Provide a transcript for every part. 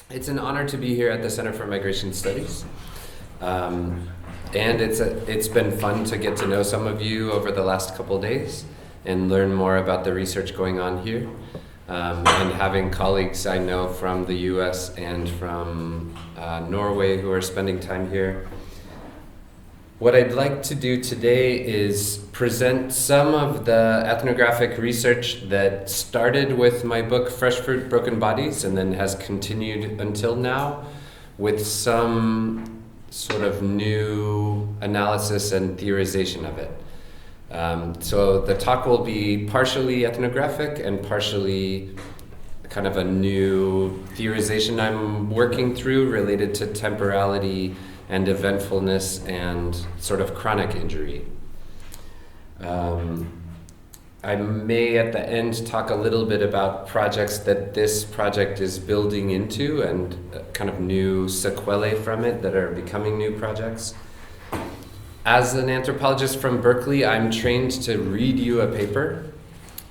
It's an honor to be here at the Center for Migration Studies. And it's been fun to get to know some of you over the last couple days and learn more about the research going on here. And having colleagues I know from the US and from Norway who are spending time here. What I'd like to do today is present some of the ethnographic research that started with my book Fresh Fruit, Broken Bodies and then has continued until now with some sort of new analysis and theorization of it. So the talk will be partially ethnographic and partially kind of a new theorization I'm working through related to temporality and eventfulness and sort of chronic injury. I may at the end talk a little bit about projects that this project is building into and kind of new sequelae from it that are becoming new projects. As an anthropologist from Berkeley, I'm trained to read you a paper.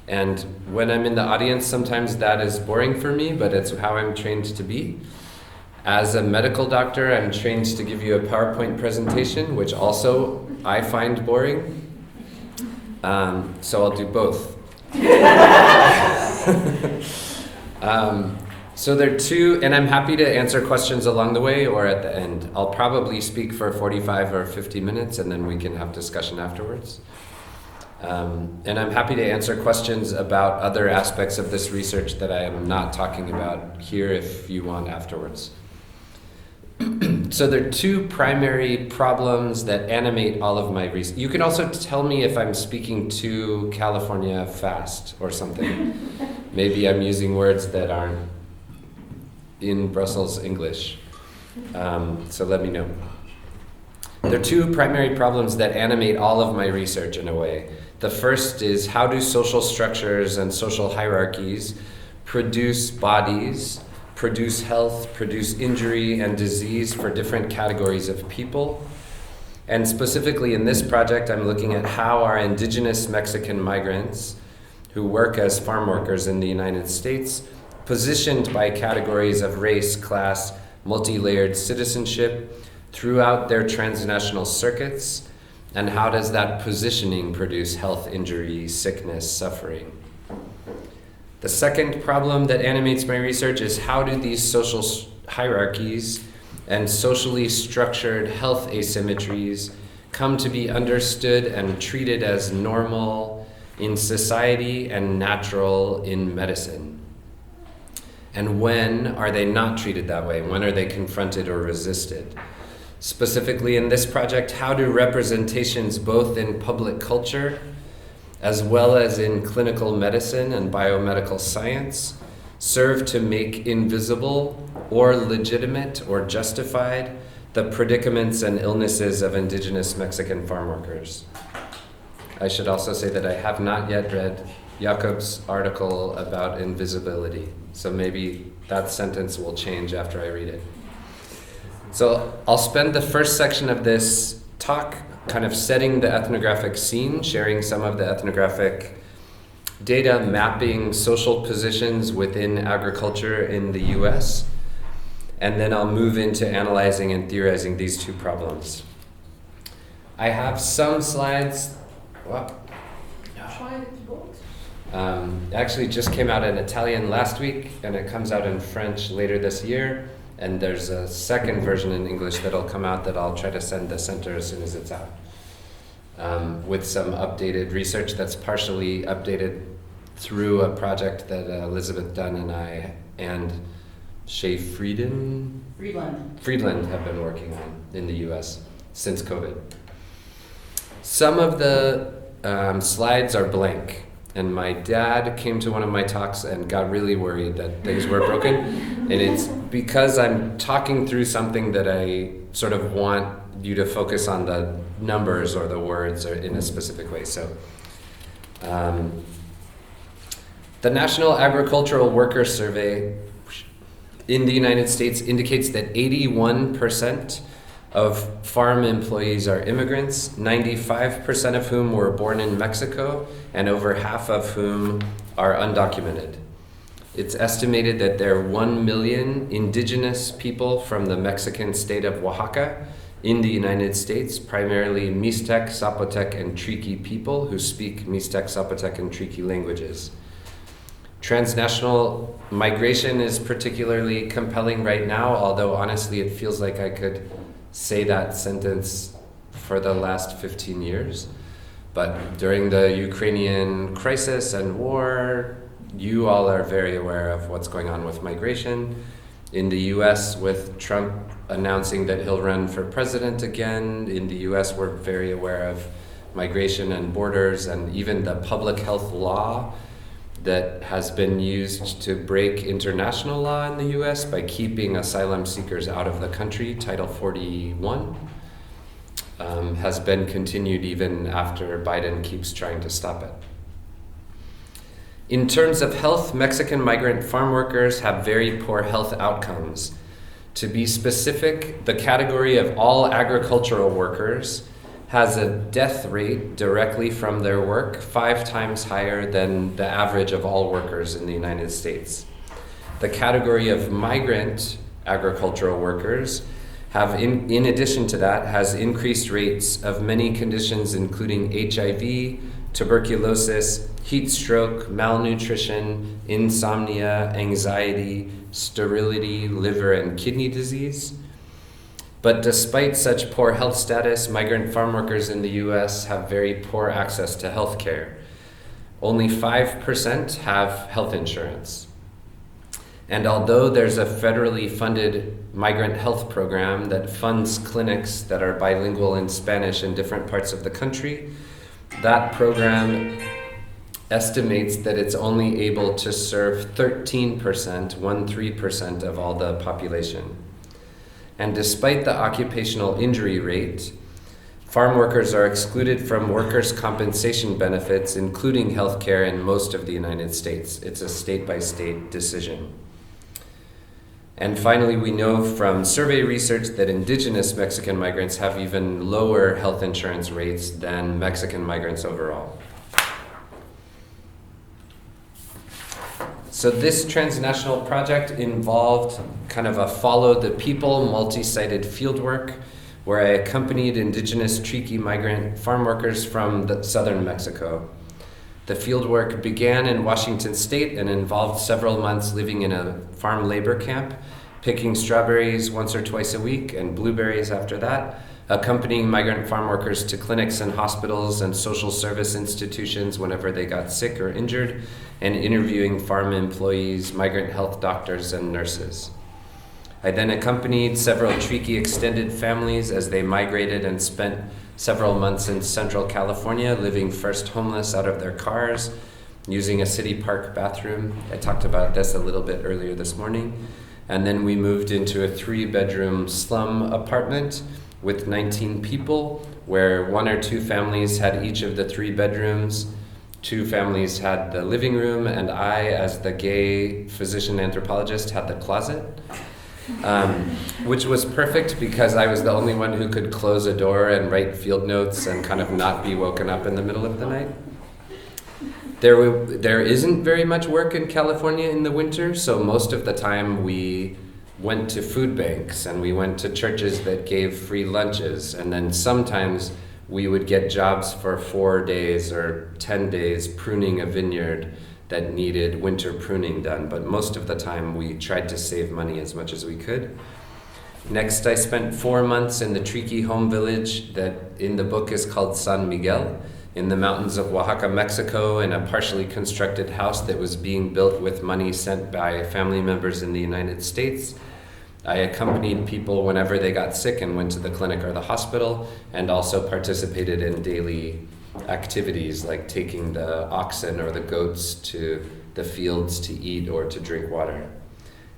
And when I'm in the audience, sometimes that is boring for me, but it's how I'm trained to be. As a medical doctor, I'm trained to give you a PowerPoint presentation, which also I find boring. So I'll do both. So there are two, and I'm happy to answer questions along the way or at the end. I'll probably speak for 45 or 50 minutes, and then we can have discussion afterwards. And I'm happy to answer questions about other aspects of this research that I am not talking about here if you want afterwards. So there are two primary problems that animate all of my research. You can also tell me if I'm speaking too California fast or something. Maybe I'm using words that aren't in Brussels English. So let me know. There are two primary problems that animate all of my research in a way. The first is, how do social structures and social hierarchies produce bodies, produce health, produce injury and disease for different categories of people? And specifically in this project, I'm looking at how our Indigenous Mexican migrants who work as farm workers in the United States, positioned by categories of race, class, multi-layered citizenship throughout their transnational circuits, and how does that positioning produce health, injury, sickness, suffering? The second problem that animates my research is, how do these social hierarchies and socially structured health asymmetries come to be understood and treated as normal in society and natural in medicine? And when are they not treated that way? When are they confronted or resisted? Specifically in this project, how do representations both in public culture as well as in clinical medicine and biomedical science serve to make invisible or legitimate or justified the predicaments and illnesses of Indigenous Mexican farm workers? I should also say that I have not yet read Jakob's article about invisibility, so maybe that sentence will change after I read it. So I'll spend the first section of this talk kind of setting the ethnographic scene, sharing some of the ethnographic data, mapping social positions within agriculture in the US, and then I'll move into analyzing and theorizing these two problems. I have some slides. Actually just came out in Italian last week, and it comes out in French later this year. And there's a second version in English that'll come out that I'll try to send the center as soon as it's out. With some updated research that's partially updated through a project that Elizabeth Dunn and I and Shay Friedland have been working on in the US since COVID. Some of the slides are blank. And my dad came to one of my talks and got really worried that things were broken. And it's because I'm talking through something that I sort of want you to focus on the numbers or the words or in a specific way. So the National Agricultural Worker Survey in the United States indicates that 81% of farm employees are immigrants, 95% of whom were born in Mexico, and over half of whom are undocumented. It's estimated that there are 1 million indigenous people from the Mexican state of Oaxaca in the United States, primarily Mixtec, Zapotec, and Triqui people who speak Mixtec, Zapotec, and Triqui languages. Transnational migration is particularly compelling right now, although honestly it feels like I could say that sentence for the last 15 years. But during the Ukrainian crisis and war, you all are very aware of what's going on with migration. In the US, with Trump announcing that he'll run for president again, in the US we're very aware of migration and borders and even the public health law that has been used to break international law in the US by keeping asylum seekers out of the country, Title 41. Has been continued even after Biden keeps trying to stop it. In terms of health, Mexican migrant farm workers have very poor health outcomes. To be specific, the category of all agricultural workers has a death rate directly from their work 5 times higher than the average of all workers in the United States. The category of migrant agricultural workers have, in addition to that, has increased rates of many conditions including HIV, tuberculosis, heat stroke, malnutrition, insomnia, anxiety, sterility, liver and kidney disease. But despite such poor health status, migrant farm workers in the US have very poor access to health care. Only 5% have health insurance. And although there's a federally funded migrant health program that funds clinics that are bilingual in Spanish in different parts of the country, that program estimates that it's only able to serve 13% of all the population. And despite the occupational injury rate, farm workers are excluded from workers' compensation benefits, including health care, in most of the United States. It's a state-by-state decision. And finally, we know from survey research that Indigenous Mexican migrants have even lower health insurance rates than Mexican migrants overall. So this transnational project involved kind of a follow the people multi-sited fieldwork where I accompanied indigenous Triqui migrant farm workers from southern Mexico. The fieldwork began in Washington State and involved several months living in a farm labor camp, picking strawberries once or twice a week and blueberries after that, accompanying migrant farm workers to clinics and hospitals and social service institutions whenever they got sick or injured, and interviewing farm employees, migrant health doctors, and nurses. I then accompanied several Triqui extended families as they migrated and spent several months in Central California, living first homeless out of their cars, using a city park bathroom. I talked about this a little bit earlier this morning. And then we moved into a 3-bedroom slum apartment with 19 people, where 1 or 2 families had each of the 3 bedrooms, 2 families had the living room, and I, as the gay physician anthropologist, had the closet. Which was perfect because I was the only one who could close a door and write field notes and kind of not be woken up in the middle of the night. There isn't very much work in California in the winter, so most of the time we went to food banks and we went to churches that gave free lunches, and then sometimes we would get jobs for 4 days or 10 days pruning a vineyard that needed winter pruning done, but most of the time we tried to save money as much as we could. Next, I spent 4 months in the Triqui home village that in the book is called San Miguel, in the mountains of Oaxaca, Mexico, in a partially constructed house that was being built with money sent by family members in the United States. I accompanied people whenever they got sick and went to the clinic or the hospital, and also participated in daily activities like taking the oxen or the goats to the fields to eat or to drink water.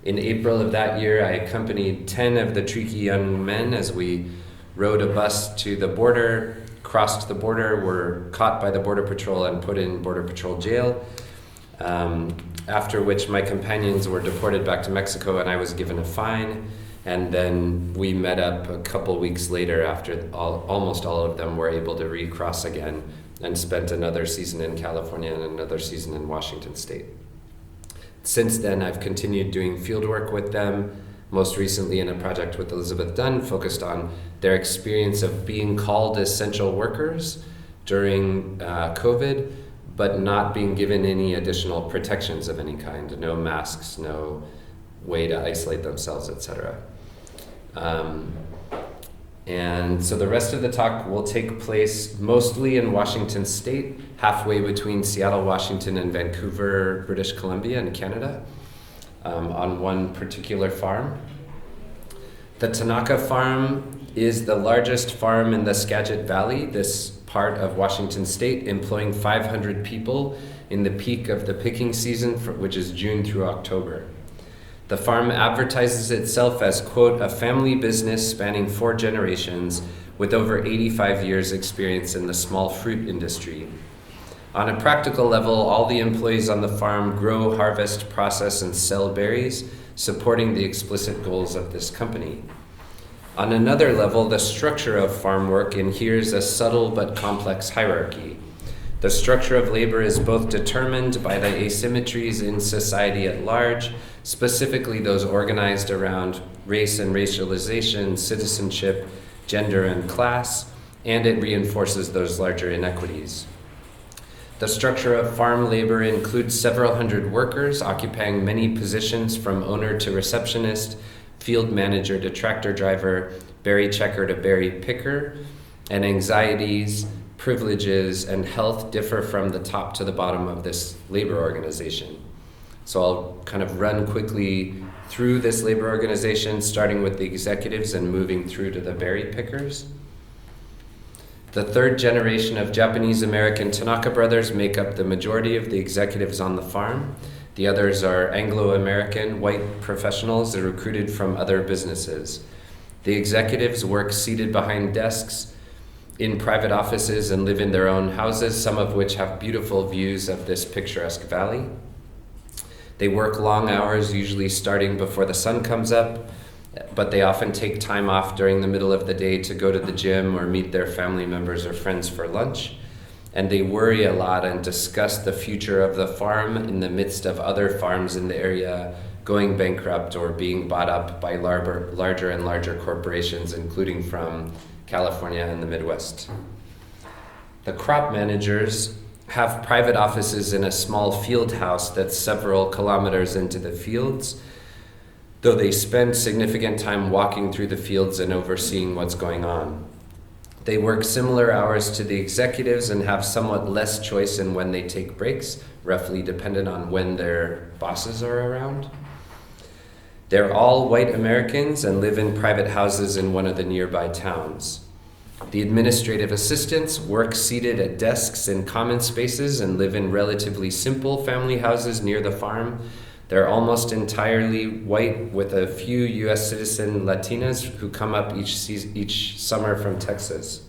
In April of that year, I accompanied 10 of the Triqui young men as we rode a bus to the border, crossed the border, were caught by the Border Patrol and put in Border Patrol jail, after which my companions were deported back to Mexico and I was given a fine. And then we met up a couple weeks later after almost all of them were able to recross again, and spent another season in California and another season in Washington State. Since then, I've continued doing fieldwork with them, most recently in a project with Elizabeth Dunn focused on their experience of being called essential workers during COVID, but not being given any additional protections of any kind, no masks, no way to isolate themselves, etc. And so the rest of the talk will take place mostly in Washington State, halfway between Seattle, Washington, and Vancouver, British Columbia in Canada, on one particular farm. The Tanaka Farm is the largest farm in the Skagit Valley, this part of Washington State, employing 500 people in the peak of the picking season, which is June through October. The farm advertises itself as, quote, a family business spanning 4 generations with over 85 years experience in the small fruit industry. On a practical level, all the employees on the farm grow, harvest, process, and sell berries, supporting the explicit goals of this company. On another level, the structure of farm work adheres a subtle but complex hierarchy. The structure of labor is both determined by the asymmetries in society at large, specifically those organized around race and racialization, citizenship, gender and class, and it reinforces those larger inequities. The structure of farm labor includes several hundred workers occupying many positions from owner to receptionist, field manager to tractor driver, berry checker to berry picker, and anxieties, privileges, and health differ from the top to the bottom of this labor organization. So I'll kind of run quickly through this labor organization, starting with the executives and moving through to the berry pickers. The 3rd generation of Japanese American Tanaka brothers make up the majority of the executives on the farm. The others are Anglo-American white professionals that are recruited from other businesses. The executives work seated behind desks in private offices and live in their own houses, some of which have beautiful views of this picturesque valley. They work long hours, usually starting before the sun comes up, but they often take time off during the middle of the day to go to the gym or meet their family members or friends for lunch. And they worry a lot and discuss the future of the farm in the midst of other farms in the area going bankrupt or being bought up by larger and larger corporations, including from California and the Midwest. The crop managers have private offices in a small field house that's several kilometers into the fields, though they spend significant time walking through the fields and overseeing what's going on. They work similar hours to the executives and have somewhat less choice in when they take breaks, roughly dependent on when their bosses are around. They're all white Americans and live in private houses in one of the nearby towns. The administrative assistants work seated at desks in common spaces and live in relatively simple family houses near the farm. They're almost entirely white, with a few U.S. citizen Latinas who come up each summer from Texas.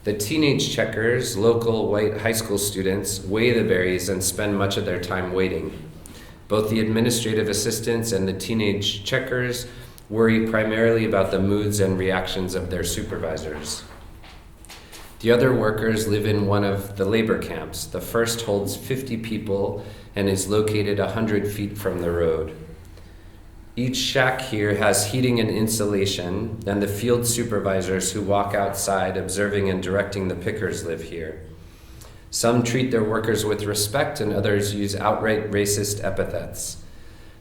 The teenage checkers, local white high school students, weigh the berries and spend much of their time waiting. Both the administrative assistants and the teenage checkers worry primarily about the moods and reactions of their supervisors. The other workers live in one of the labor camps. The first holds 50 people and is located 100 feet from the road. Each shack here has heating and insulation, and the field supervisors who walk outside observing and directing the pickers live here. Some treat their workers with respect and others use outright racist epithets.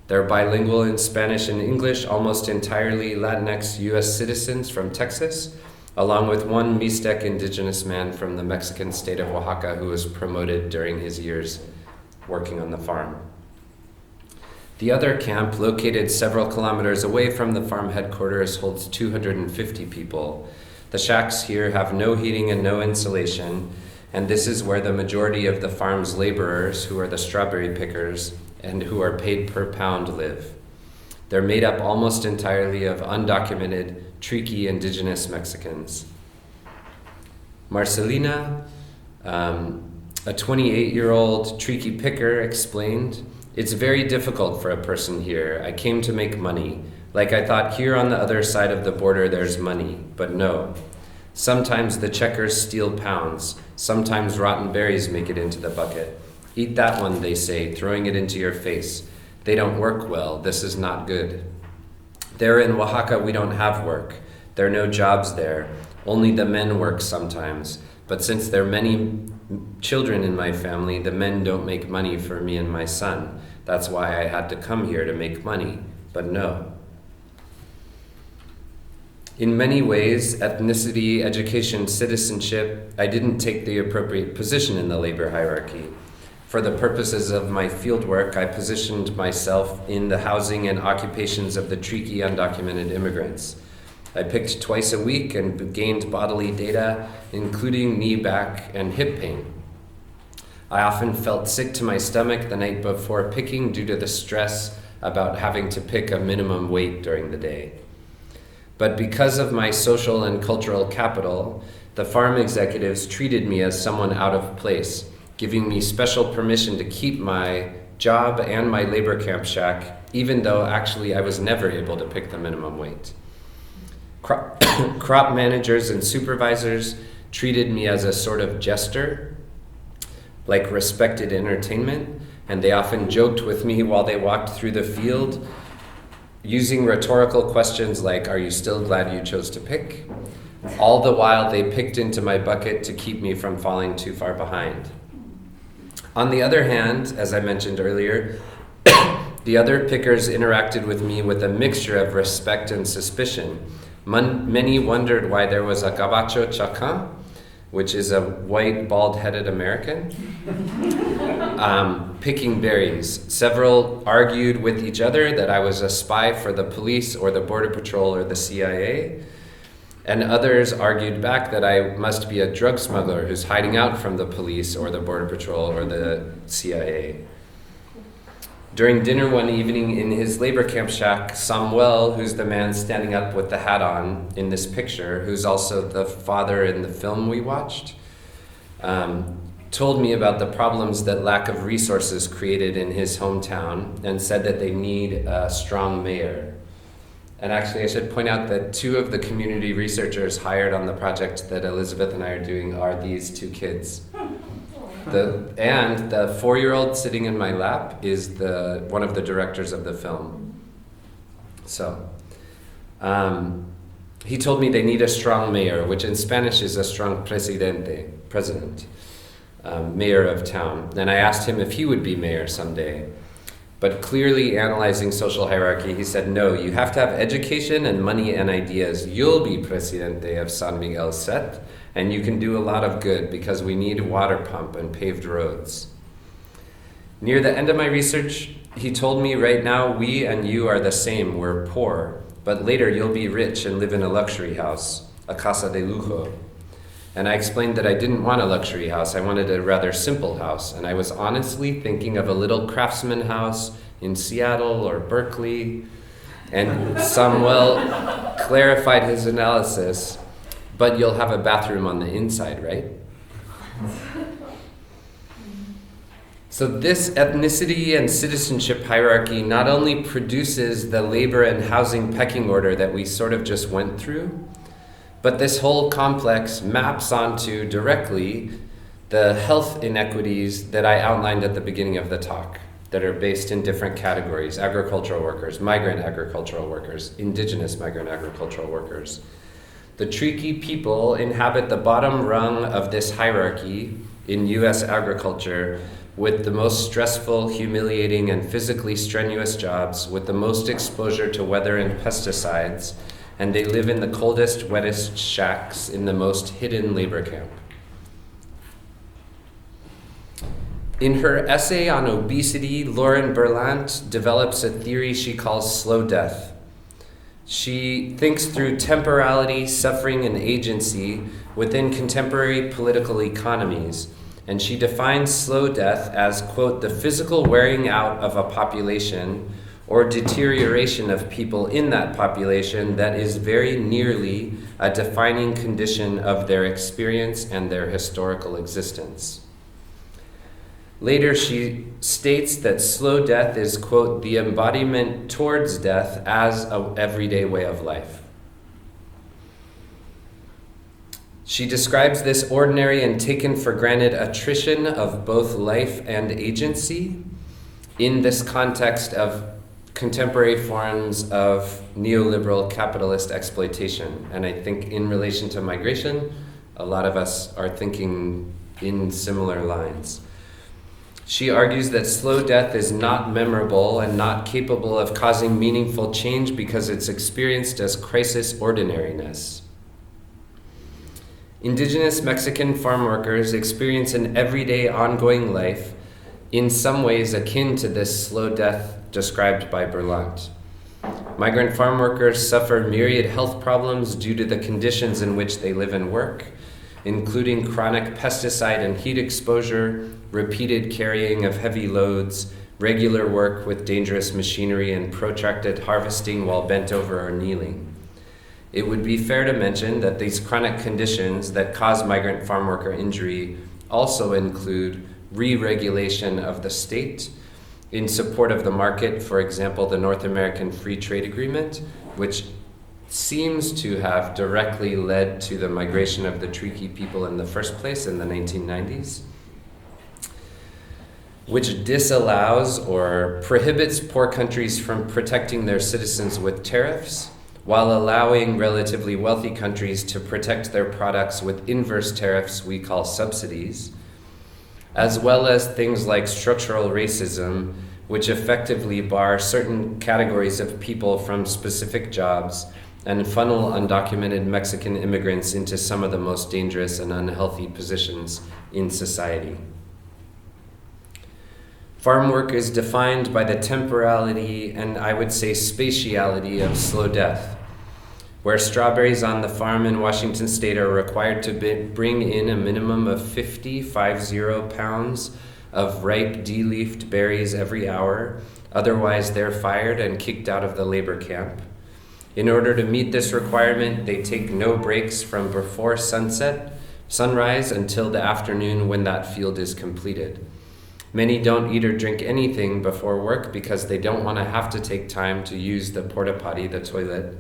They're bilingual in Spanish and English, almost entirely Latinx U.S. citizens from Texas, along with one Mixtec indigenous man from the Mexican state of Oaxaca who was promoted during his years working on the farm. The other camp, located several kilometers away from the farm headquarters, holds 250 people. The shacks here have no heating and no insulation, and this is where the majority of the farm's laborers, who are the strawberry pickers, and who are paid per pound live. They're made up almost entirely of undocumented, Triqui indigenous Mexicans. Marcelina, a 28-year-old Triqui picker, explained, "It's very difficult for a person here. I came to make money. Like I thought here on the other side of the border there's money, but no. Sometimes the checkers steal pounds. Sometimes rotten berries make it into the bucket. Eat that one, they say, throwing it into your face. They don't work well. This is not good. There in Oaxaca, we don't have work. There are no jobs there. Only the men work sometimes. But since there are many children in my family, the men don't make money for me and my son. That's why I had to come here to make money. But no. In many ways, ethnicity, education, citizenship, I didn't take the appropriate position in the labor hierarchy. For the purposes of my fieldwork, I positioned myself in the housing and occupations of the tricky undocumented immigrants. I picked twice a week and gained bodily data, including knee, back, and hip pain. I often felt sick to my stomach the night before picking due to the stress about having to pick a minimum weight during the day. But because of my social and cultural capital, the farm executives treated me as someone out of place, giving me special permission to keep my job and my labor camp shack, even though actually I was never able to pick the minimum weight. Crop managers and supervisors treated me as a sort of jester, like respected entertainment, and they often joked with me while they walked through the field, using rhetorical questions like, "Are you still glad you chose to pick?" All the while they picked into my bucket to keep me from falling too far behind. On the other hand, as I mentioned earlier, the other pickers interacted with me with a mixture of respect and suspicion. Many wondered why there was a gabacho chacan, which is a white, bald-headed American, picking berries. Several argued with each other that I was a spy for the police or the Border Patrol or the CIA, and others argued back that I must be a drug smuggler who's hiding out from the police or the Border Patrol or the CIA. During dinner one evening in his labor camp shack, Samuel, who's the man standing up with the hat on in this picture, who's also the father in the film we watched, told me about the problems that lack of resources created in his hometown and said that they need a strong mayor. And actually, I should point out that two of the community researchers hired on the project that Elizabeth and I are doing are these two kids. And the 4-year-old sitting in my lap is one of the directors of the film. So, he told me they need a strong mayor, which in Spanish is a strong president, mayor of town. And I asked him if he would be mayor someday. But clearly analyzing social hierarchy, he said, no, you have to have education and money and ideas. You'll be presidente of San Miguel, Seth, and you can do a lot of good because we need a water pump and paved roads. Near the end of my research, he told me right now we and you are the same, we're poor, but later you'll be rich and live in a luxury house, a casa de lujo. And I explained that I didn't want a luxury house, I wanted a rather simple house, and I was honestly thinking of a little craftsman house in Seattle or Berkeley, and Samuel clarified his analysis, but you'll have a bathroom on the inside, right? So this ethnicity and citizenship hierarchy not only produces the labor and housing pecking order that we sort of just went through, but this whole complex maps onto directly the health inequities that I outlined at the beginning of the talk that are based in different categories: agricultural workers, migrant agricultural workers, indigenous migrant agricultural workers. The tricky people inhabit the bottom rung of this hierarchy in US agriculture with the most stressful, humiliating, and physically strenuous jobs, with the most exposure to weather and pesticides, and they live in the coldest, wettest shacks in the most hidden labor camp. In her essay on obesity, Lauren Berlant develops a theory she calls slow death. She thinks through temporality, suffering, and agency within contemporary political economies, and she defines slow death as, quote, the physical wearing out of a population or deterioration of people in that population that is very nearly a defining condition of their experience and their historical existence. Later, she states that slow death is, quote, the embodiment towards death as an everyday way of life. She describes this ordinary and taken for granted attrition of both life and agency in this context of contemporary forms of neoliberal capitalist exploitation. And I think in relation to migration, a lot of us are thinking in similar lines. She argues that slow death is not memorable and not capable of causing meaningful change because it's experienced as crisis ordinariness. Indigenous Mexican farm workers experience an everyday ongoing life in some ways akin to this slow death described by Berlant. Migrant farm workers suffer myriad health problems due to the conditions in which they live and work, including chronic pesticide and heat exposure, repeated carrying of heavy loads, regular work with dangerous machinery, and protracted harvesting while bent over or kneeling. It would be fair to mention that these chronic conditions that cause migrant farm worker injury also include re-regulation of the state in support of the market, for example, the North American Free Trade Agreement, which seems to have directly led to the migration of the Triqui people in the first place in the 1990s, which disallows or prohibits poor countries from protecting their citizens with tariffs, while allowing relatively wealthy countries to protect their products with inverse tariffs we call subsidies, as well as things like structural racism, which effectively bar certain categories of people from specific jobs and funnel undocumented Mexican immigrants into some of the most dangerous and unhealthy positions in society. Farm work is defined by the temporality and I would say spatiality of slow death, where strawberries on the farm in Washington state are required to bring in a minimum of 50 pounds of ripe de-leafed berries every hour, otherwise they're fired and kicked out of the labor camp. In order to meet this requirement, they take no breaks from before sunrise until the afternoon when that field is completed. Many don't eat or drink anything before work because they don't want to have to take time to use the porta potty, the toilet.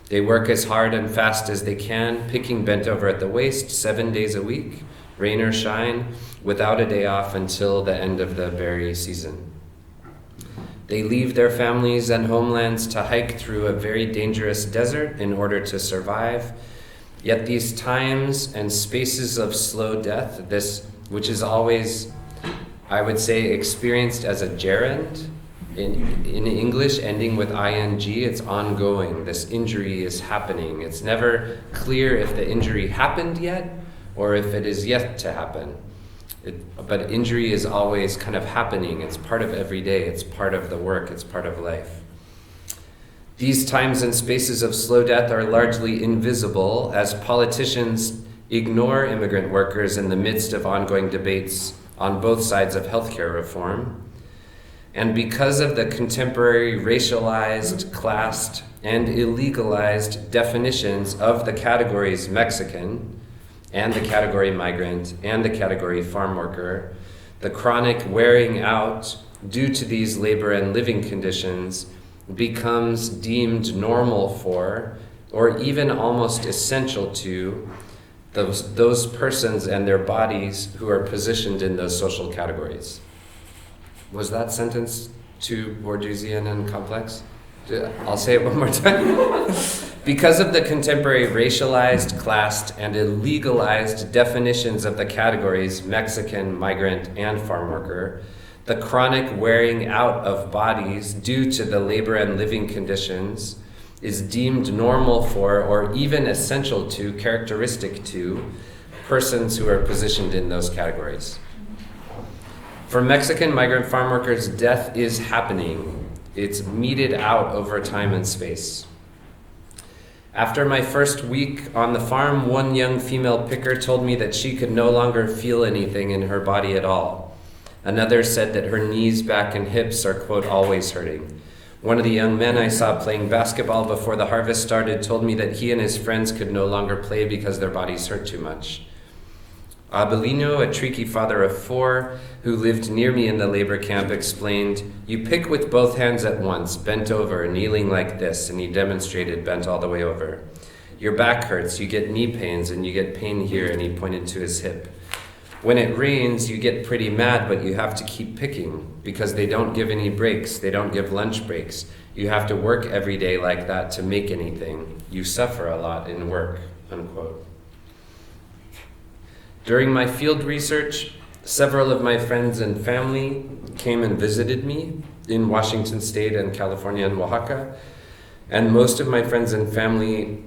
They work as hard and fast as they can, picking bent over at the waist 7 days a week, rain or shine, without a day off until the end of the berry season. They leave their families and homelands to hike through a very dangerous desert in order to survive. Yet these times and spaces of slow death, which is always, I would say, experienced as a gerund, in English ending with ing, it's ongoing. This injury is happening. It's never clear if the injury happened yet or if it is yet to happen. But injury is always kind of happening. It's part of every day. It's part of the work. It's part of life. These times and spaces of slow death are largely invisible as politicians ignore immigrant workers in the midst of ongoing debates on both sides of healthcare reform. And because of the contemporary racialized, classed, and illegalized definitions of the categories Mexican, and the category migrant, and the category farm worker, the chronic wearing out due to these labor and living conditions becomes deemed normal for, or even almost essential to, those persons and their bodies who are positioned in those social categories. Was that sentence too Borgesian and complex? I'll say it one more time. Because of the contemporary racialized, classed, and illegalized definitions of the categories Mexican, migrant, and farm worker, the chronic wearing out of bodies due to the labor and living conditions is deemed normal for, or even essential to, characteristic to, persons who are positioned in those categories. For Mexican migrant farm workers, death is happening. It's meted out over time and space. After my first week on the farm, one young female picker told me that she could no longer feel anything in her body at all. Another said that her knees, back, and hips are, quote, always hurting. One of the young men I saw playing basketball before the harvest started told me that he and his friends could no longer play because their bodies hurt too much. Abelino, a Triqui father of 4, who lived near me in the labor camp, explained, "You pick with both hands at once, bent over, kneeling like this," and he demonstrated bent all the way over. Your back hurts, you get knee pains, and you get pain here, and he pointed to his hip. When it rains, you get pretty mad, but you have to keep picking because they don't give any breaks. They don't give lunch breaks. You have to work every day like that to make anything. You suffer a lot in work," unquote. During my field research, several of my friends and family came and visited me in Washington State and California and Oaxaca, and most of my friends and family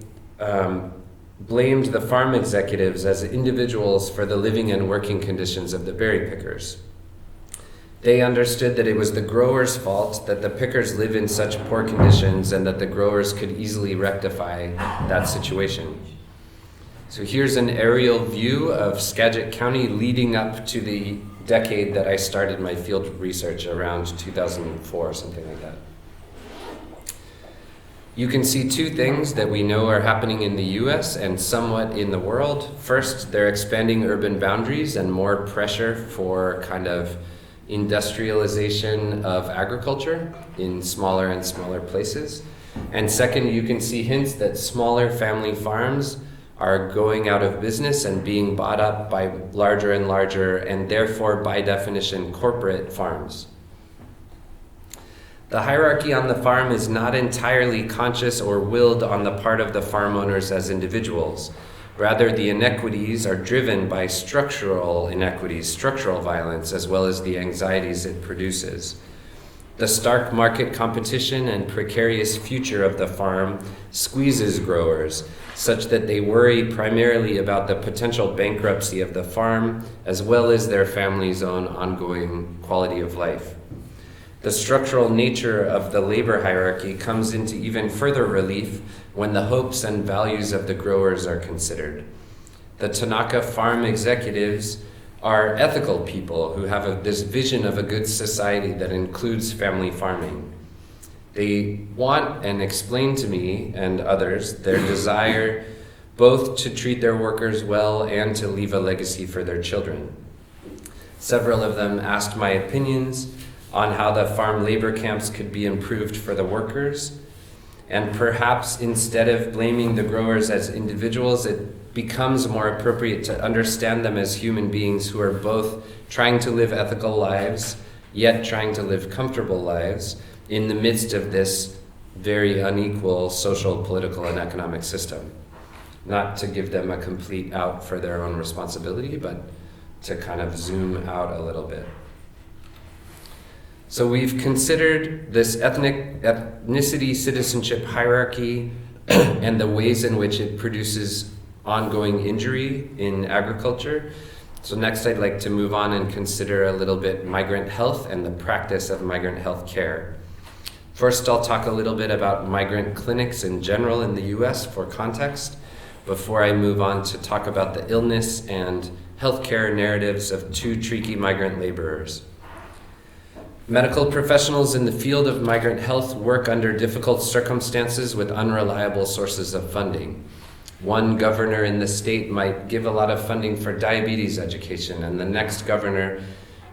blamed the farm executives as individuals for the living and working conditions of the berry pickers. They understood that it was the growers' fault that the pickers live in such poor conditions and that the growers could easily rectify that situation. So here's an aerial view of Skagit County leading up to the decade that I started my field research, around 2004 or something like that. You can see two things that we know are happening in the US and somewhat in the world. First, they're expanding urban boundaries and more pressure for kind of industrialization of agriculture in smaller and smaller places. And second, you can see hints that smaller family farms are going out of business and being bought up by larger and larger, and therefore by definition, corporate farms. The hierarchy on the farm is not entirely conscious or willed on the part of the farm owners as individuals. Rather, the inequities are driven by structural inequities, structural violence, as well as the anxieties it produces. The stark market competition and precarious future of the farm squeezes growers such that they worry primarily about the potential bankruptcy of the farm, as well as their family's own ongoing quality of life. The structural nature of the labor hierarchy comes into even further relief when the hopes and values of the growers are considered. The Tanaka farm executives are ethical people who have this vision of a good society that includes family farming. They want and explain to me and others their desire both to treat their workers well and to leave a legacy for their children. Several of them asked my opinions on how the farm labor camps could be improved for the workers. And perhaps instead of blaming the growers as individuals, it becomes more appropriate to understand them as human beings who are both trying to live ethical lives, yet trying to live comfortable lives in the midst of this very unequal social, political, and economic system. Not to give them a complete out for their own responsibility, but to kind of zoom out a little bit. So we've considered this ethnicity citizenship hierarchy and the ways in which it produces ongoing injury in agriculture. So next I'd like to move on and consider a little bit migrant health and the practice of migrant health care. First, I'll talk a little bit about migrant clinics in general in the US for context, before I move on to talk about the illness and healthcare narratives of two tricky migrant laborers. Medical professionals in the field of migrant health work under difficult circumstances with unreliable sources of funding. One governor in the state might give a lot of funding for diabetes education, and the next governor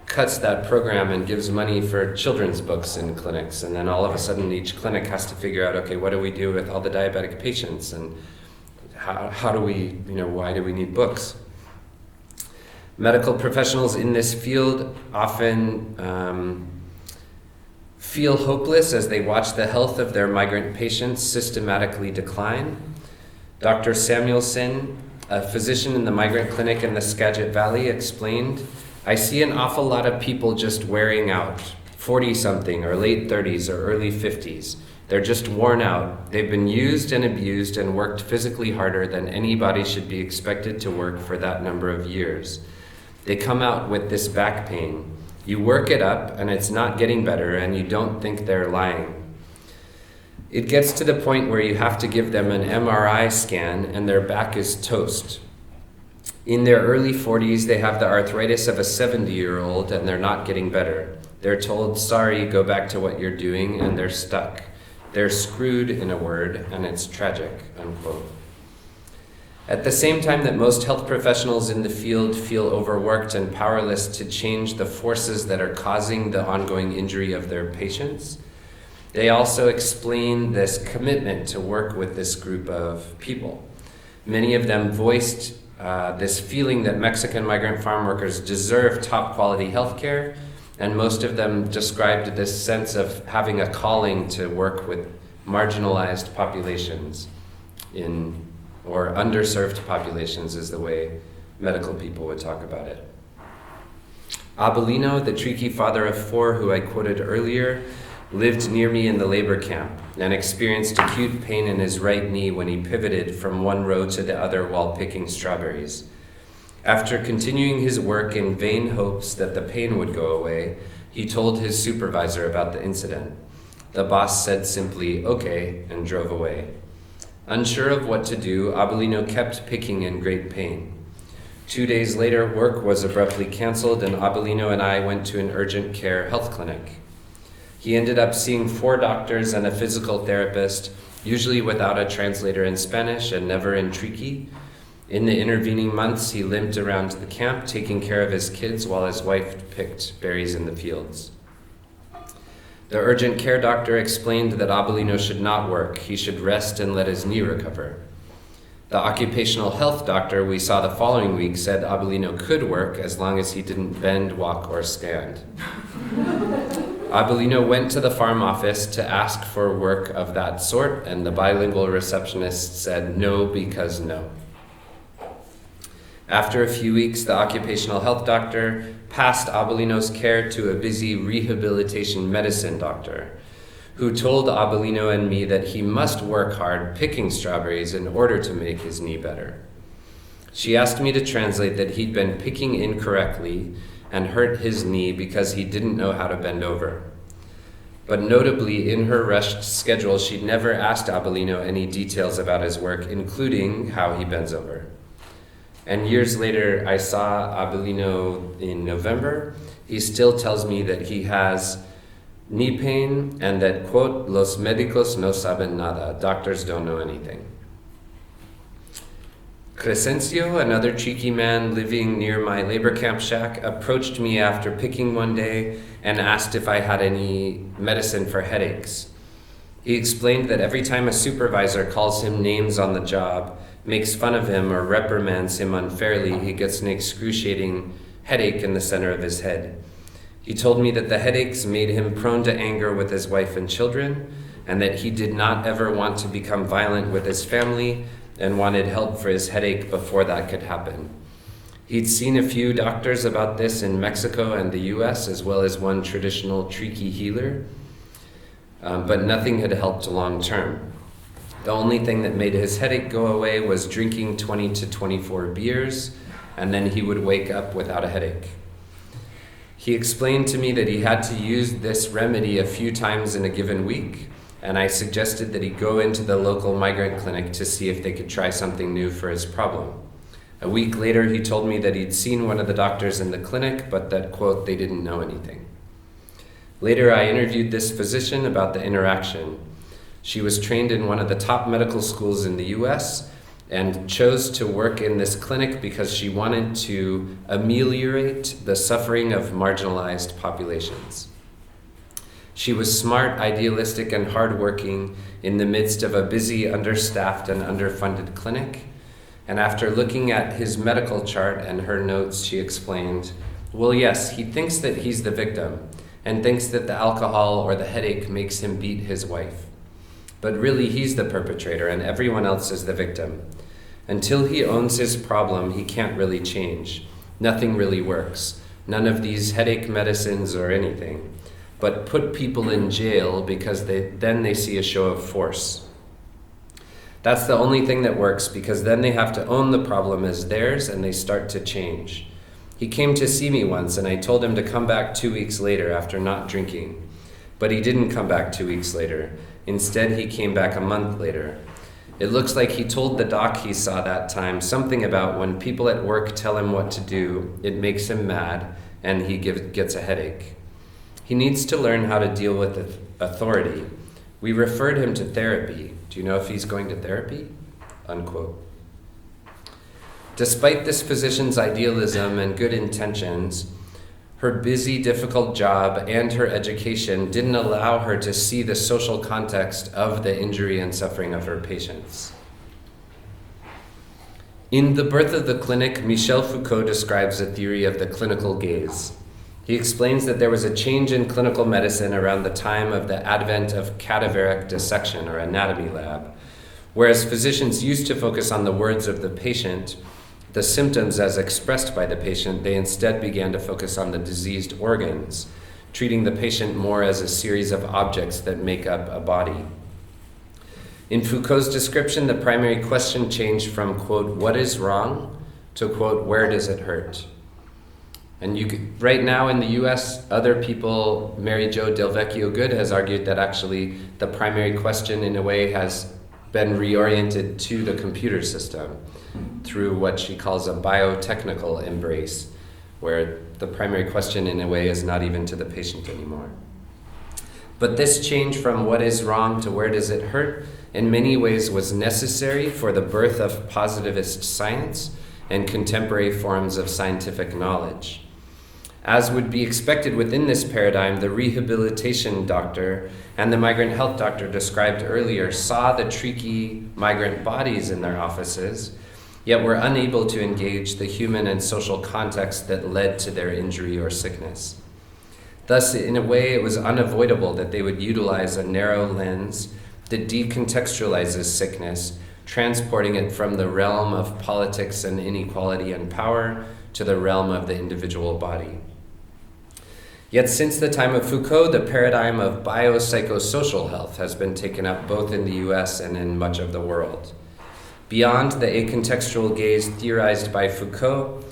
cuts that program and gives money for children's books in clinics. And then all of a sudden each clinic has to figure out, okay, what do we do with all the diabetic patients? And how do we, why do we need books? Medical professionals in this field often feel hopeless as they watch the health of their migrant patients systematically decline. Dr. Samuelson, a physician in the migrant clinic in the Skagit Valley, explained, "I see an awful lot of people just wearing out, 40-something or late 30s or early 50s. They're just worn out. They've been used and abused and worked physically harder than anybody should be expected to work for that number of years. They come out with this back pain. You work it up and it's not getting better and you don't think they're lying. It gets to the point where you have to give them an MRI scan and their back is toast. In their early 40s, they have the arthritis of a 70-year-old and they're not getting better. They're told, sorry, go back to what you're doing, and they're stuck. They're screwed, in a word, and it's tragic," unquote. At the same time that most health professionals in the field feel overworked and powerless to change the forces that are causing the ongoing injury of their patients, they also explain this commitment to work with this group of people. Many of them voiced this feeling that Mexican migrant farm workers deserve top quality healthcare, and most of them described this sense of having a calling to work with marginalized populations or underserved populations is the way medical people would talk about it. Abelino, the tricky father of 4 who I quoted earlier, lived near me in the labor camp and experienced acute pain in his right knee when he pivoted from one row to the other while picking strawberries. After continuing his work in vain hopes that the pain would go away, he told his supervisor about the incident. The boss said simply, "Okay," and drove away. Unsure of what to do, Abelino kept picking in great pain. 2 days later, work was abruptly canceled, and Abelino and I went to an urgent care health clinic. He ended up seeing 4 doctors and a physical therapist, usually without a translator in Spanish and never in Triqui. In the intervening months, he limped around the camp, taking care of his kids while his wife picked berries in the fields. The urgent care doctor explained that Abelino should not work. He should rest and let his knee recover. The occupational health doctor we saw the following week said Abelino could work as long as he didn't bend, walk, or stand. Abelino went to the farm office to ask for work of that sort, and the bilingual receptionist said no because no. After a few weeks, the occupational health doctor passed Abelino's care to a busy rehabilitation medicine doctor, who told Abelino and me that he must work hard picking strawberries in order to make his knee better. She asked me to translate that he'd been picking incorrectly and hurt his knee because he didn't know how to bend over. But notably, in her rushed schedule, she'd never asked Abelino any details about his work, including how he bends over. And years later, I saw Abelino in November. He still tells me that he has knee pain and that, quote, "Los médicos no saben nada," doctors don't know anything. Crescencio, another cheeky man living near my labor camp shack, approached me after picking one day and asked if I had any medicine for headaches. He explained that every time a supervisor calls him names on the job, makes fun of him, or reprimands him unfairly, he gets an excruciating headache in the center of his head. He told me that the headaches made him prone to anger with his wife and children, and that he did not ever want to become violent with his family and wanted help for his headache before that could happen. He'd seen a few doctors about this in Mexico and the US, as well as one traditional Triqui healer, but nothing had helped long term. The only thing that made his headache go away was drinking 20 to 24 beers, and then he would wake up without a headache. He explained to me that he had to use this remedy a few times in a given week, and I suggested that he go into the local migrant clinic to see if they could try something new for his problem. A week later, he told me that he'd seen one of the doctors in the clinic, but that, quote, "they didn't know anything." Later, I interviewed this physician about the interaction. She was trained in one of the top medical schools in the US and chose to work in this clinic because she wanted to ameliorate the suffering of marginalized populations. She was smart, idealistic, and hardworking in the midst of a busy, understaffed, and underfunded clinic. And after looking at his medical chart and her notes, she explained, well, yes, he thinks that he's the victim and thinks that the alcohol or the headache makes him beat his wife. But really, he's the perpetrator and everyone else is the victim. Until he owns his problem, he can't really change. Nothing really works. None of these headache medicines or anything. But put people in jail because then they see a show of force. That's the only thing that works, because then they have to own the problem as theirs and they start to change. He came to see me once and I told him to come back 2 weeks later after not drinking. But he didn't come back 2 weeks later. Instead, he came back a month later. It looks like he told the doc he saw that time something about when people at work tell him what to do, it makes him mad and he gets a headache. He needs to learn how to deal with authority. We referred him to therapy. Do you know if he's going to therapy? Unquote. Despite this physician's idealism and good intentions, her busy, difficult job and her education didn't allow her to see the social context of the injury and suffering of her patients. In The Birth of the Clinic, Michel Foucault describes a theory of the clinical gaze. He explains that there was a change in clinical medicine around the time of the advent of cadaveric dissection, or anatomy lab. Whereas physicians used to focus on the words of the patient, the symptoms as expressed by the patient, they instead began to focus on the diseased organs, treating the patient more as a series of objects that make up a body. In Foucault's description, the primary question changed from, quote, what is wrong, to, quote, where does it hurt? And right now in the US, other people, Mary Jo Delvecchio Good has argued that actually the primary question in a way has been reoriented to the computer system through what she calls a biotechnical embrace, where the primary question in a way is not even to the patient anymore. But this change from what is wrong to where does it hurt in many ways was necessary for the birth of positivist science and contemporary forms of scientific knowledge. As would be expected within this paradigm, the rehabilitation doctor and the migrant health doctor described earlier saw the tricky migrant bodies in their offices, yet were unable to engage the human and social context that led to their injury or sickness. Thus, in a way, it was unavoidable that they would utilize a narrow lens that decontextualizes sickness, transporting it from the realm of politics and inequality and power to the realm of the individual body. Yet since the time of Foucault, the paradigm of biopsychosocial health has been taken up both in the US and in much of the world. Beyond the acontextual gaze theorized by Foucault,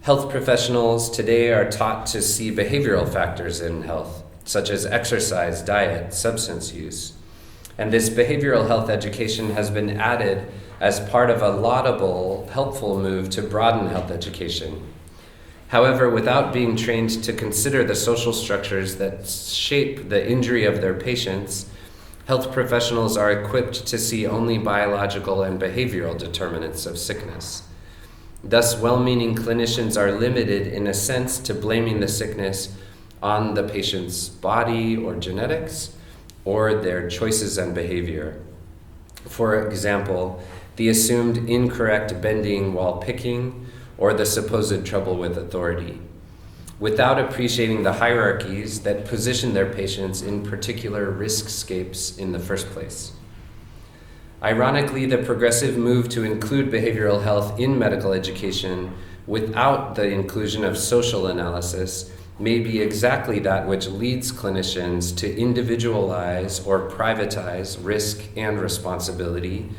health professionals today are taught to see behavioral factors in health, such as exercise, diet, substance use. And this behavioral health education has been added as part of a laudable, helpful move to broaden health education. However, without being trained to consider the social structures that shape the injury of their patients, health professionals are equipped to see only biological and behavioral determinants of sickness. Thus, well-meaning clinicians are limited, in a sense, to blaming the sickness on the patient's body or genetics, or their choices and behavior. For example, the assumed incorrect bending while picking, or the supposed trouble with authority, without appreciating the hierarchies that position their patients in particular riskscapes in the first place. Ironically, the progressive move to include behavioral health in medical education without the inclusion of social analysis may be exactly that which leads clinicians to individualize or privatize risk and responsibility,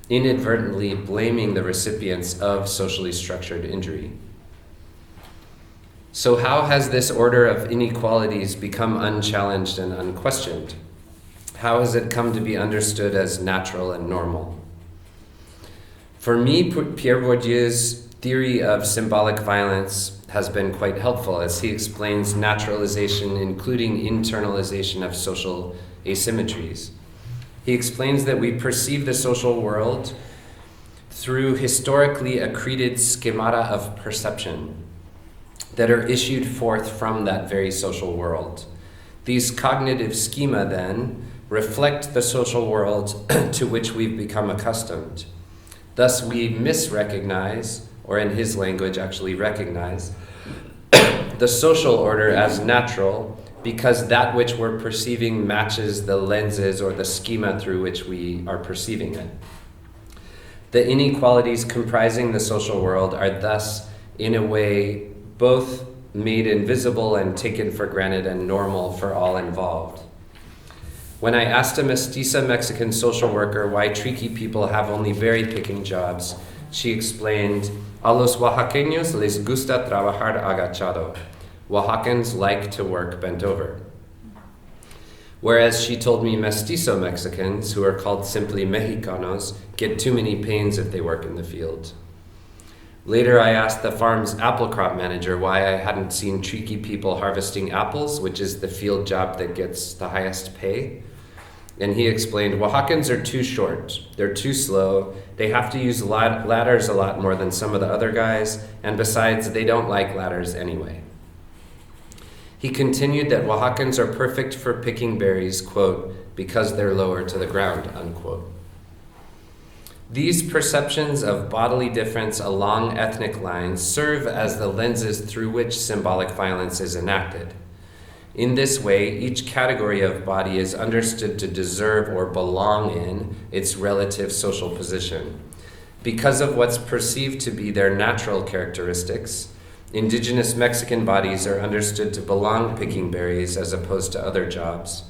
inadvertently blaming the recipients of socially structured injury. So how has this order of inequalities become unchallenged and unquestioned? How has it come to be understood as natural and normal? For me, Pierre Bourdieu's theory of symbolic violence has been quite helpful as he explains naturalization, including internalization of social asymmetries. He explains that we perceive the social world through historically accreted schemata of perception that are issued forth from that very social world. These cognitive schema, then, reflect the social world to which we've become accustomed. Thus, we misrecognize, or in his language, actually recognize, the social order as natural because that which we're perceiving matches the lenses or the schema through which we are perceiving it. The inequalities comprising the social world are thus, in a way, both made invisible and taken for granted and normal for all involved. When I asked a mestiza Mexican social worker why Triqui people have only berry-picking jobs, she explained, "A los oaxaqueños les gusta trabajar agachado." Oaxacans like to work bent over. Whereas she told me mestizo Mexicans, who are called simply Mexicanos, get too many pains if they work in the field. Later, I asked the farm's apple crop manager why I hadn't seen Triqui people harvesting apples, which is the field job that gets the highest pay. And he explained, Oaxacans are too short, they're too slow, they have to use ladders a lot more than some of the other guys, and besides, they don't like ladders anyway. He continued that Oaxacans are perfect for picking berries, quote, because they're lower to the ground, unquote. These perceptions of bodily difference along ethnic lines serve as the lenses through which symbolic violence is enacted. In this way, each category of body is understood to deserve or belong in its relative social position. Because of what's perceived to be their natural characteristics, Indigenous Mexican bodies are understood to belong picking berries as opposed to other jobs.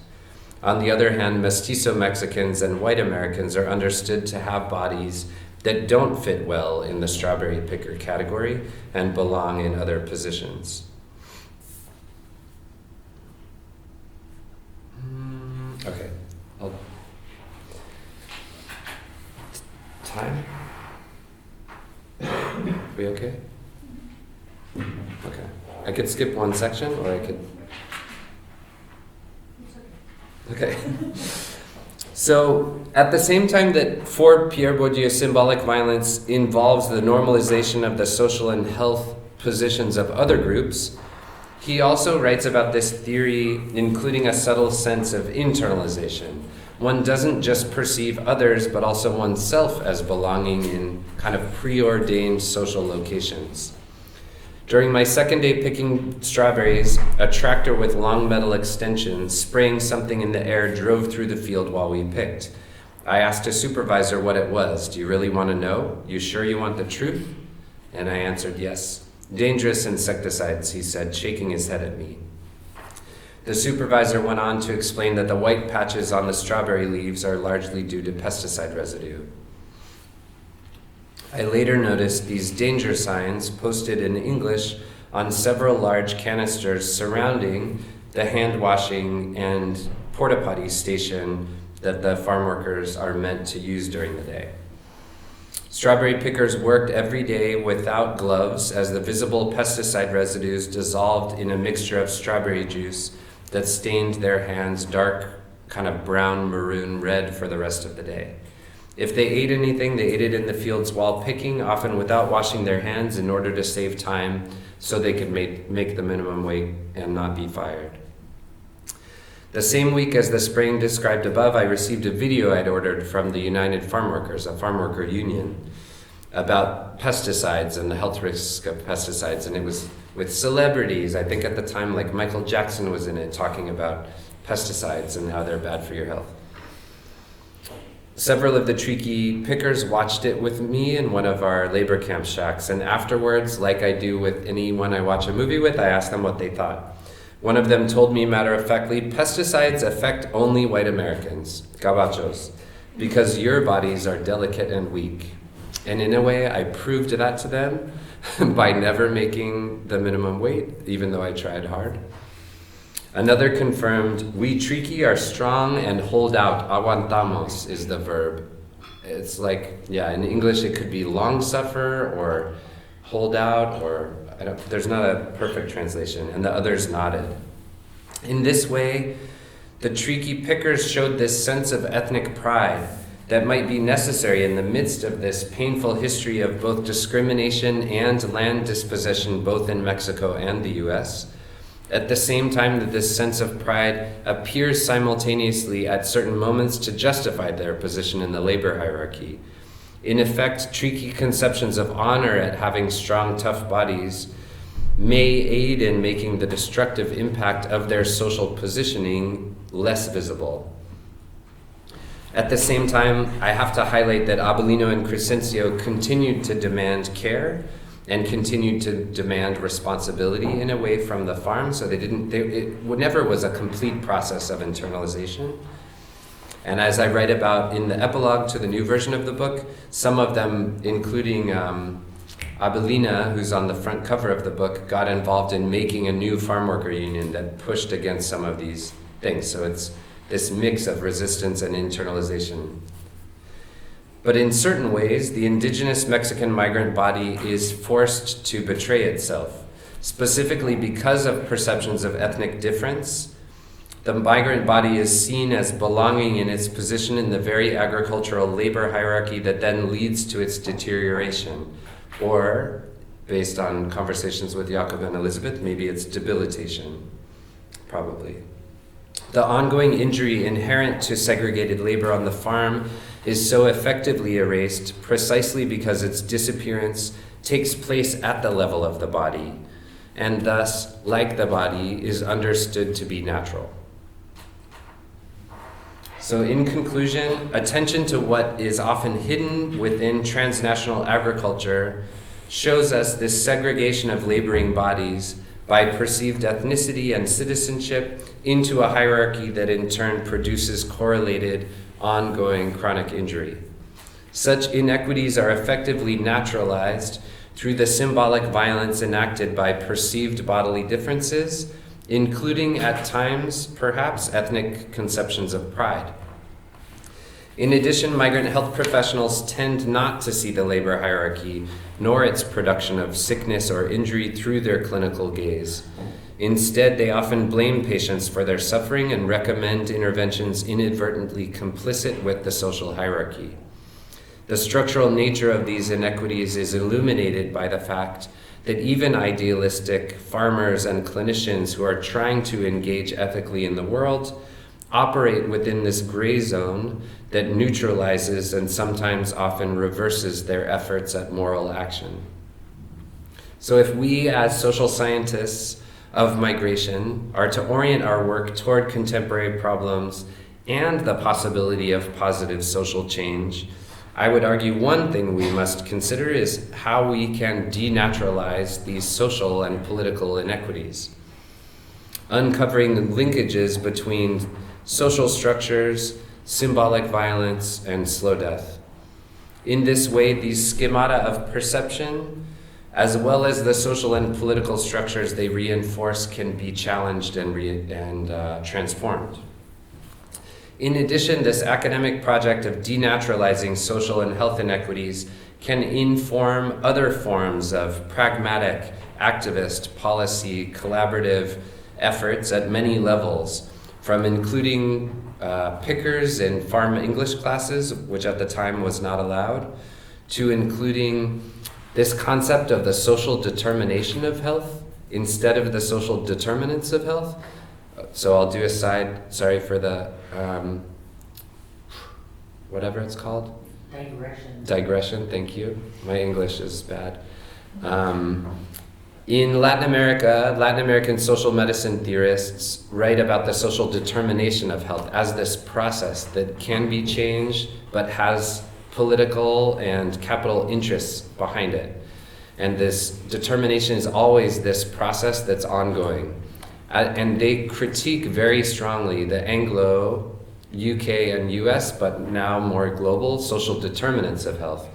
On the other hand, Mestizo Mexicans and white Americans are understood to have bodies that don't fit well in the strawberry picker category and belong in other positions. Okay. Time? We okay? Okay. I could skip one section, or I could... Okay. So, at the same time that for Pierre Bourdieu, symbolic violence involves the normalization of the social and health positions of other groups, he also writes about this theory including a subtle sense of internalization. One doesn't just perceive others, but also oneself as belonging in kind of preordained social locations. During my second day picking strawberries, a tractor with long metal extensions spraying something in the air drove through the field while we picked. I asked a supervisor what it was. Do you really want to know? You sure you want the truth? And I answered yes. Dangerous insecticides, he said, shaking his head at me. The supervisor went on to explain that the white patches on the strawberry leaves are largely due to pesticide residue. I later noticed these danger signs posted in English on several large canisters surrounding the hand washing and porta potty station that the farm workers are meant to use during the day. Strawberry pickers worked every day without gloves as the visible pesticide residues dissolved in a mixture of strawberry juice that stained their hands dark, kind of brown, maroon, red for the rest of the day. If they ate anything, they ate it in the fields while picking, often without washing their hands in order to save time so they could make the minimum weight and not be fired. The same week as the spraying described above, I received a video I'd ordered from the United Farmworkers, a farm worker union, about pesticides and the health risks of pesticides. And it was with celebrities. I think at the time, like Michael Jackson was in it, talking about pesticides and how they're bad for your health. Several of the Triqui pickers watched it with me in one of our labor camp shacks. And afterwards, like I do with anyone I watch a movie with, I asked them what they thought. One of them told me matter-of-factly, pesticides affect only white Americans, gabachos, because your bodies are delicate and weak. And in a way, I proved that to them by never making the minimum weight, even though I tried hard. Another confirmed, we Triqui are strong and hold out. Aguantamos is the verb. It's like, yeah, in English it could be long suffer or hold out, or there's not a perfect translation, and the others nodded. In this way, the Triqui pickers showed this sense of ethnic pride that might be necessary in the midst of this painful history of both discrimination and land dispossession, both in Mexico and the US. At the same time that this sense of pride appears simultaneously at certain moments to justify their position in the labor hierarchy. In effect, Triqui conceptions of honor at having strong, tough bodies may aid in making the destructive impact of their social positioning less visible. At the same time, I have to highlight that Abelino and Crescencio continued to demand care and continued to demand responsibility in a way from the farm, so it never was a complete process of internalization. And as I write about in the epilogue to the new version of the book, some of them, including Abelina, who's on the front cover of the book, got involved in making a new farm worker union that pushed against some of these things. So it's this mix of resistance and internalization. But in certain ways, the indigenous Mexican migrant body is forced to betray itself, specifically because of perceptions of ethnic difference. The migrant body is seen as belonging in its position in the very agricultural labor hierarchy that then leads to its deterioration. Or, based on conversations with Jakob and Elizabeth, maybe it's debilitation, probably. The ongoing injury inherent to segregated labor on the farm is so effectively erased precisely because its disappearance takes place at the level of the body, and thus, like the body, is understood to be natural. So in conclusion, attention to what is often hidden within transnational agriculture shows us this segregation of laboring bodies by perceived ethnicity and citizenship into a hierarchy that in turn produces correlated, ongoing chronic injury. Such inequities are effectively naturalized through the symbolic violence enacted by perceived bodily differences, including at times, perhaps, ethnic conceptions of pride. In addition, migrant health professionals tend not to see the labor hierarchy, nor its production of sickness or injury through their clinical gaze. Instead, they often blame patients for their suffering and recommend interventions inadvertently complicit with the social hierarchy. The structural nature of these inequities is illuminated by the fact that even idealistic farmers and clinicians who are trying to engage ethically in the world operate within this gray zone that neutralizes and sometimes often reverses their efforts at moral action. So if we as social scientists of migration are to orient our work toward contemporary problems and the possibility of positive social change, I would argue one thing we must consider is how we can denaturalize these social and political inequities, uncovering the linkages between social structures, symbolic violence, and slow death. In this way, these schemata of perception, as well as the social and political structures they reinforce, can be challenged and transformed. In addition, this academic project of denaturalizing social and health inequities can inform other forms of pragmatic, activist, policy, collaborative efforts at many levels, from including pickers in farm English classes, which at the time was not allowed, to including this concept of the social determination of health instead of the social determinants of health. So I'll do a side, sorry for the, whatever it's called. Digression, thank you. My English is bad. In Latin America, Latin American social medicine theorists write about the social determination of health as this process that can be changed but has political and capital interests behind it. And this determination is always this process that's ongoing. And they critique very strongly the Anglo, UK and US, but now more global, social determinants of health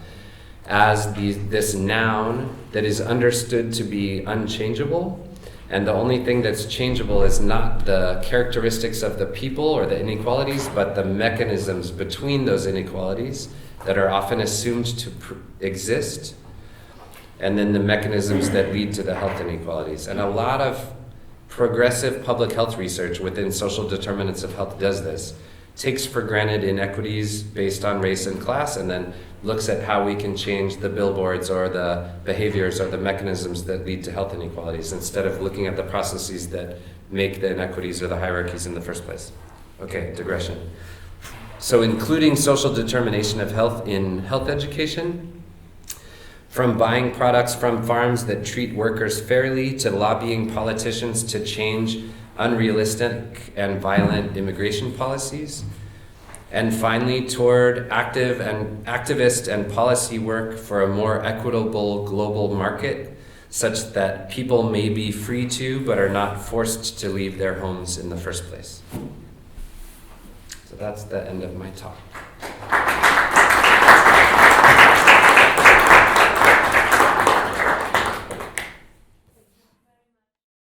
as this noun that is understood to be unchangeable, and the only thing that's changeable is not the characteristics of the people or the inequalities, but the mechanisms between those inequalities that are often assumed to exist, and then the mechanisms that lead to the health inequalities. And a lot of progressive public health research within social determinants of health does this, takes for granted inequities based on race and class, and then looks at how we can change the billboards or the behaviors or the mechanisms that lead to health inequalities, instead of looking at the processes that make the inequities or the hierarchies in the first place. Okay, digression. So including social determination of health in health education, from buying products from farms that treat workers fairly to lobbying politicians to change unrealistic and violent immigration policies, and finally toward activist and policy work for a more equitable global market, such that people may be free to but are not forced to leave their homes in the first place. So that's the end of my talk.